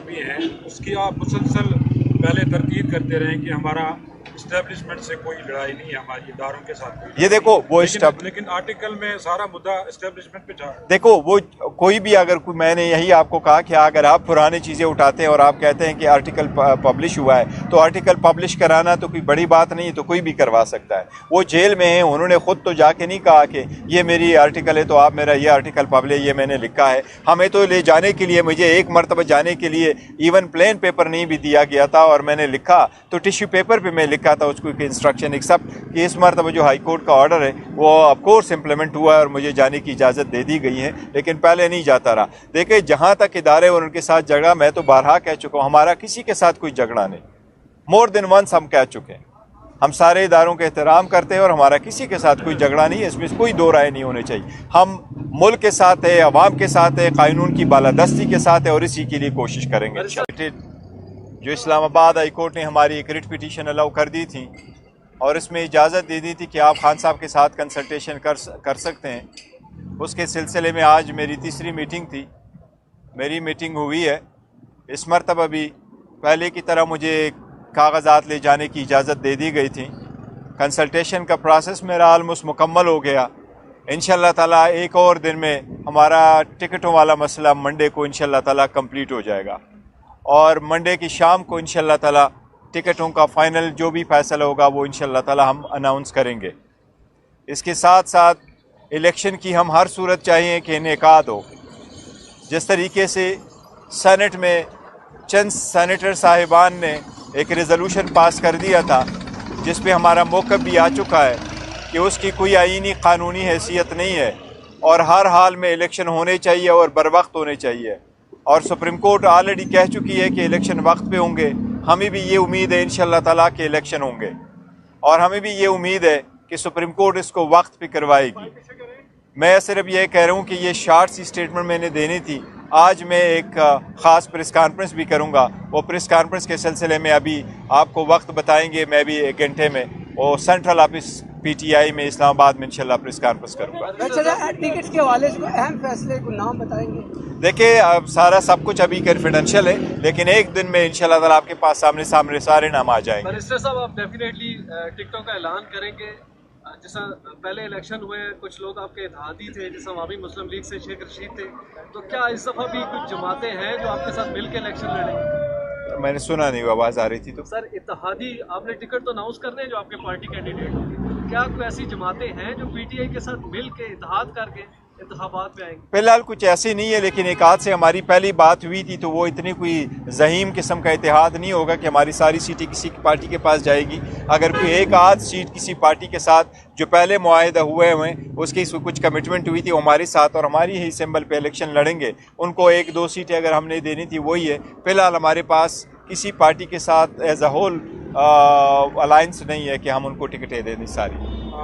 भी हैं उसकी आप मुसलसल पहले तरकीब करते रहें कि हमारा इस्टेब्लिशमेंट से कोई लड़ाई नहीं है, हमारी इदारों के साथ कोई। ये देखो वो लेकिन आर्टिकल में सारा मुद्दा इस्टेब्लिशमेंट पे था। देखो वो कोई भी अगर मैंने यही आपको कहा कि अगर आप पुरानी चीज़ें उठाते हैं और आप कहते हैं कि आर्टिकल पब्लिश हुआ है तो आर्टिकल पब्लिश कराना तो कोई बड़ी बात नहीं है, तो कोई भी करवा सकता है। वो जेल में है, उन्होंने खुद तो जाके नहीं कहा कि ये मेरी आर्टिकल है तो आप मेरा ये आर्टिकल पब्लिश ये मैंने लिखा है। हमें तो ले जाने के लिए मुझे एक मरतबा जाने के लिए इवन प्लेन पेपर नहीं भी दिया गया था और मैंने लिखा तो टिश्यू पेपर पे मैं लिखा था उसको इंस्ट्रक्शन, एक्सेप्ट कि इस मरतबा जो हाई कोर्ट का ऑर्डर है वो ऑफ कोर्स इम्प्लीमेंट हुआ है और मुझे जाने की इजाज़त दे दी गई है, लेकिन पहले नहीं जाता रहा। देखिए जहाँ तक इदारे और उनके साथ झगड़ा, मैं तो बारहा कह चुका हूँ हमारा किसी के साथ कोई झगड़ा नहीं, मोर देन वंस हम कह चुके हैं। हम सारे इदारों का एहतराम करते हैं और हमारा किसी के साथ कोई झगड़ा नहीं है, इसमें कोई दो राय नहीं होनी चाहिए। हम मुल्क के साथ है, अवाम के साथ है, कानून की बालादस्ती के साथ है और इसी के लिए कोशिश करेंगे। जो इस्लामाबाद हाई कोर्ट ने हमारी एक रिट पिटीशन अलाउ कर दी थी और इसमें इजाज़त दे दी थी कि आप खान साहब के साथ कंसल्टेशन कर सकते हैं, उसके सिलसिले में आज मेरी तीसरी मीटिंग थी। मेरी मीटिंग हुई है। इस मरतबा भी पहले की तरह मुझे कागज़ात ले जाने की इजाज़त दे दी गई थी। कंसल्टेशन का प्रोसेस मेरा ऑलमोस्ट मुकम्मल हो गया। इंशाअल्लाह ताला एक और दिन में हमारा टिकटों वाला मसला मंडे को इंशाअल्लाह ताला कंप्लीट हो जाएगा और मंडे की शाम को इंशाअल्लाह ताला टिकटों का फ़ाइनल जो भी फ़ैसला होगा वो इंशाअल्लाह ताला हम अनाउंस करेंगे। इसके साथ साथ इलेक्शन की हम हर सूरत चाहिए कि इनेकाद हो। जिस तरीके से सेनेट में चंद सेनेटर साहिबान ने एक रेजोल्यूशन पास कर दिया था जिस पे हमारा मौक़िफ़ भी आ चुका है कि उसकी कोई आईनी कानूनी हैसियत नहीं है और हर हाल में इलेक्शन होने चाहिए और बर वक्त होने चाहिए, और सुप्रीम कोर्ट ऑलरेडी कह चुकी है कि इलेक्शन वक्त पे होंगे। हमें भी ये उम्मीद है इंशाअल्लाह ताला के इलेक्शन होंगे और हमें भी ये उम्मीद है कि सुप्रीम कोर्ट इसको वक्त पे करवाएगी। मैं सिर्फ ये कह रहा हूँ कि ये शॉर्ट सी स्टेटमेंट मैंने देनी थी। आज मैं एक ख़ास प्रेस कॉन्फ्रेंस भी करूँगा, वो प्रेस कॉन्फ्रेंस के सिलसिले में अभी आपको वक्त बताएंगे। मैं भी 1 घंटे में वो सेंट्रल ऑफिस PTI में इस्लामाबाद में इंशाल्लाह प्रेस कॉन्फ्रेंस करूँगा। टिकट्स के हवाले से अहम फैसले को नाम बताएंगे? देखिए अब सारा सब कुछ अभी कॉन्फिडेंशियल है, लेकिन एक दिन में इंशाल्लाह ताला आपके पास सामने सारे नाम आ जाएंगे। बैरिस्टर साहब, आप डेफिनेटली टिकटों का ऐलान करेंगे? जैसा पहले इलेक्शन हुए कुछ लोग आपके इत्तेहादी थे, जैसा अवामी मुस्लिम लीग से शेख रशीद थे, तो क्या इस दफ़ा भी कुछ जमातें हैं जो आपके साथ मिल के इलेक्शन लड़ेंगे? मैंने सुना नहीं, आवाज़ आ रही थी। तो सर इत्तेहादी आपने टिकट तो अनाउंस करने हैं जो आपके पार्टी कैंडिडेट होंगे, क्या कोई ऐसी जमातें हैं जो PTI के साथ मिल के इत्तेहाद करके इंतखाबात में आएंगे? फिलहाल कुछ ऐसी नहीं है, लेकिन एक आध से हमारी पहली बात हुई थी तो वो इतनी कोई ज़हीम किस्म का इत्तेहाद नहीं होगा कि हमारी सारी सीटें किसी पार्टी के पास जाएगी। अगर कोई एक आध सीट किसी पार्टी के साथ जो पहले मुआहदा हुए उसकी कुछ कमिटमेंट हुई थी वो हमारे साथ और हमारी ही सिंबल पे इलेक्शन लड़ेंगे, उनको 1-2 सीटें अगर हमने देनी थी वही है। फिलहाल हमारे पास किसी पार्टी के साथ एज अ होल अलायंस नहीं है कि हम उनको टिकटें दे दें सारी।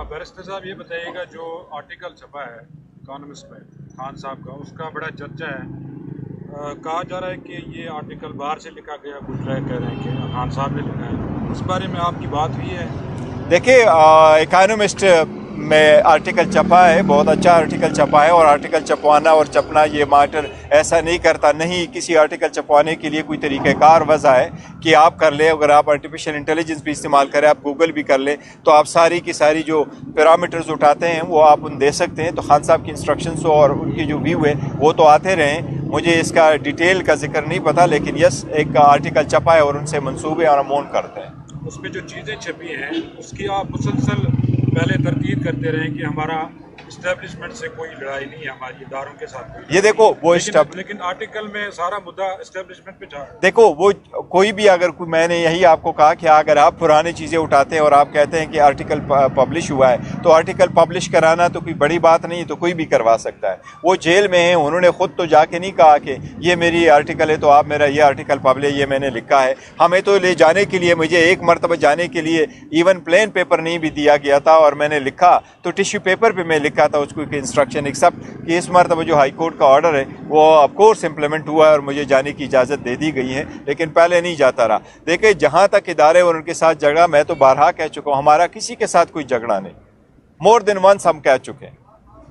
बैरिस्टर साहब ये बताइएगा, जो आर्टिकल छपा है इकॉनमिस्ट में खान साहब का, उसका बड़ा चर्चा है। कहा जा रहा है कि ये आर्टिकल बाहर से लिखा गया, कुछ राय कह रहे हैं कि खान साहब ने लिखा है। इस बारे में आपकी बात हुई है? देखिए इकॉनमिस्ट में आर्टिकल छपा है, बहुत अच्छा आर्टिकल छपा है और आर्टिकल छपवाना और छपना ये मैटर ऐसा नहीं करता। नहीं, किसी आर्टिकल छपवाने के लिए कोई तरीक़ाकार वजह है कि आप कर लें। अगर आप आर्टिफिशियल इंटेलिजेंस भी इस्तेमाल करें, आप गूगल भी कर लें, तो आप सारी की सारी जो पैरामीटर्स उठाते हैं वो आप उन दे सकते हैं। तो खान साहब की इंस्ट्रक्शंस और उनकी जो व्यू है वो तो आते रहें। मुझे इसका डिटेल का जिक्र नहीं पता, लेकिन यस एक आर्टिकल छपा है और उनसे मंसूबे और अमौन करते हैं। उसमें जो चीज़ें छपी हैं उसकी आप मुसलसल पहले तरकीब करते रहें कि हमारा इस्टेब्लिशमेंट से कोई लड़ाई नहीं है, हमारी इदारों के साथ कोई। ये देखो वो लेकिन आर्टिकल में सारा मुद्दा इस्टेब्लिशमेंट पे था। देखो वो कोई भी अगर मैंने यही आपको कहा कि अगर आप पुरानी चीज़ें उठाते हैं और आप कहते हैं कि आर्टिकल पब्लिश हुआ है तो आर्टिकल पब्लिश कराना तो कोई बड़ी बात नहीं है, तो कोई भी करवा सकता है। वो जेल में है, उन्होंने खुद तो जाके नहीं कहा कि ये मेरी आर्टिकल है तो आप मेरा ये आर्टिकल पब्लिश ये मैंने लिखा है। हमें तो ले जाने के लिए मुझे एक मरतबा जाने के लिए इवन प्लेन पेपर नहीं भी दिया गया था और मैंने लिखा तो टिश्यू पेपर पे मैं लिखा था उसको इंस्ट्रक्शन, एक्सेप्ट कि इस मरतबा जो हाई कोर्ट का ऑर्डर है वो ऑफ कोर्स इम्प्लीमेंट हुआ है और मुझे जाने की इजाज़त दे दी गई है, लेकिन पहले नहीं जाता रहा। देखिए जहाँ तक इदारे और उनके साथ झगड़ा, मैं तो बारहा कह चुका हूँ हमारा किसी के साथ कोई झगड़ा नहीं, मोर देन वंस हम कह चुके हैं।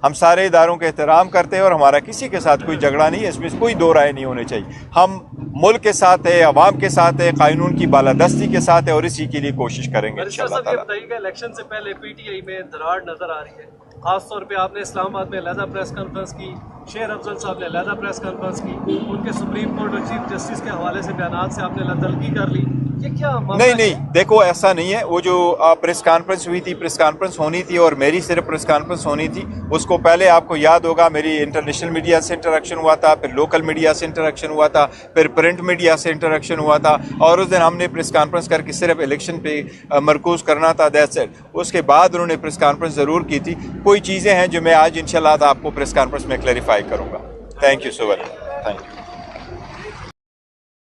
ہم سارے اداروں کا احترام کرتے ہیں اور ہمارا کسی کے ساتھ کوئی جھگڑا نہیں ہے، اس میں کوئی دو رائے نہیں ہونے چاہیے. ہم ملک کے ساتھ ہے، عوام کے ساتھ ہے، قانون کی بالادستی کے ساتھ ہے اور اسی کے لیے کوشش کریں گے بریسٹر انشاءاللہ صاحب یہ تعالیٰ. بتائیے گا الیکشن سے پہلے پی ٹی آئی میں دراڑ نظر آ رہی ہے، خاص طور پہ آپ نے اسلام آباد میں علیحدہ پریس کانفرنس کی، شیر افضل صاحب نے علیحدہ پریس کانفرنس کی، ان کے سپریم کورٹ اور چیف جسٹس کے حوالے سے بیانات سے آپ نے تلقی کر لی، یہ کیا معاملہ ہے؟ نہیں دیکھو ایسا نہیں ہے. وہ جو پریس کانفرنس ہوئی تھی، پریس کانفرنس ہونی تھی اور میری صرف پریس کانفرنس ہونی تھی. اس کو پہلے آپ کو یاد ہوگا میری انٹرنیشنل میڈیا سے انٹریکشن ہوا تھا، پھر لوکل میڈیا سے انٹریکشن ہوا تھا، پھر پرنٹ میڈیا سے انٹریکشن ہوا تھا اور اس دن ہم نے پریس کانفرنس کر کے صرف الیکشن پہ مرکوز کرنا تھا. That's it. اس کے بعد انہوں نے پریس کانفرنس ضرور کی تھی. کوئی چیزیں ہیں جو میں آج انشاءاللہ آپ کو پریس کانفرنس میں کلیریفائی کروں گا. Thank you so much. Thank you.